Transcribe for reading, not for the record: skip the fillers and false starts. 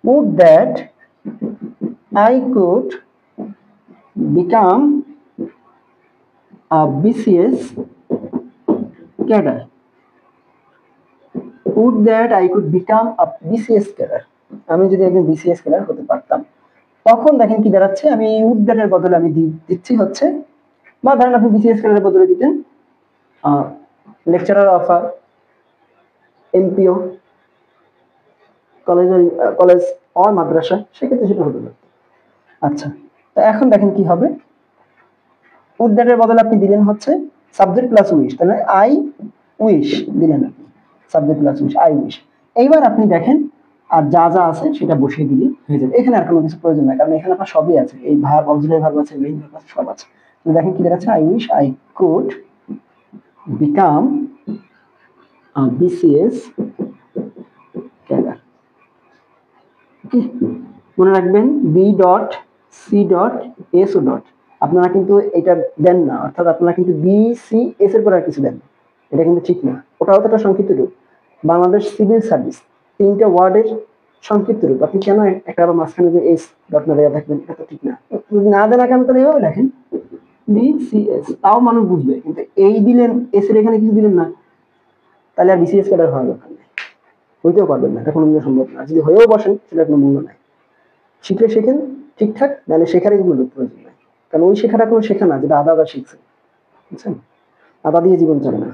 would that I could become a BCS cadre. Would that I could become a BCS cadre. আমি যদি একজন BCS cadre হতে পারতাম, তখন দেখেন কি দাঁড়াচ্ছে, আমি would that এর বদলে আমি দিচ্ছি হচ্ছে, বা ধরেন আপনি BCS cadre এর বদলে দিতেন lecturer of MPO college or মাদ্রাসা, সেক্ষেত্রে সেটা হতে পারত। আচ্ছা, তো এখন দেখেন কি হবে, would that এর বদলে আপনি দিলেন হচ্ছে সাবজেক্ট প্লাস উইশ, তাহলে আই উইশ দিলেন আপনি, subject plus wish I wish. এইবার আপনি দেখেন আর যা যা আছে সেটা বসিয়ে দিলে হয়ে যাবে, এখানে আর কোনো কিছু প্রয়োজন নাই, কারণ এখানে আপনার সবই আছে, এই ভার্ব, অক্সিলারি ভার্ব আছে, মেইন ভার্ব আছে, সব আছে। তো দেখেন কি দেখাচ্ছে, I wish I could become BCS cadre. মনে রাখবেন B.C.S.O. আপনারা কিন্তু এটা দেন না, অর্থাৎ আপনারা কিন্তু BCS এর পর আর কিছু দেন, এটা কিন্তু ঠিক না। ওটাও তো একটা সংক্ষিপ্ত রূপ, বাংলাদেশ সিভিল সার্ভিস, 3টা ওয়ার্ডের সংক্ষিপ্ত রূপ। আপনি কেন একটা আবার মাঝখানে যে এস ডট না দেওয়া থাকবেন, এটা তো ঠিক না। যদি না দেন কেন, তাহলে এভাবে লেখেন BCS, তাও মানুষ বুঝবে। কিন্তু এই দিলেন, এস এর এখানে কিছু দিলেন না, তাহলে আর BCS ক্যাডার হওয়ার দরকার নেই, হইতেও পারবেন না, এটা কোনোদিনও সম্ভব না। যদি হয়েও বসেন, সেটা কোনো মূল্য নাই। শিখলে শেখেন ঠিকঠাক, নাহলে শেখারই কোনো প্রয়োজন নাই, কারণ ওই শেখাটা কোনো শেখা না যেটা আদা আদা শিখছে, বুঝছেন? আদা দিয়ে জীবন চলে না।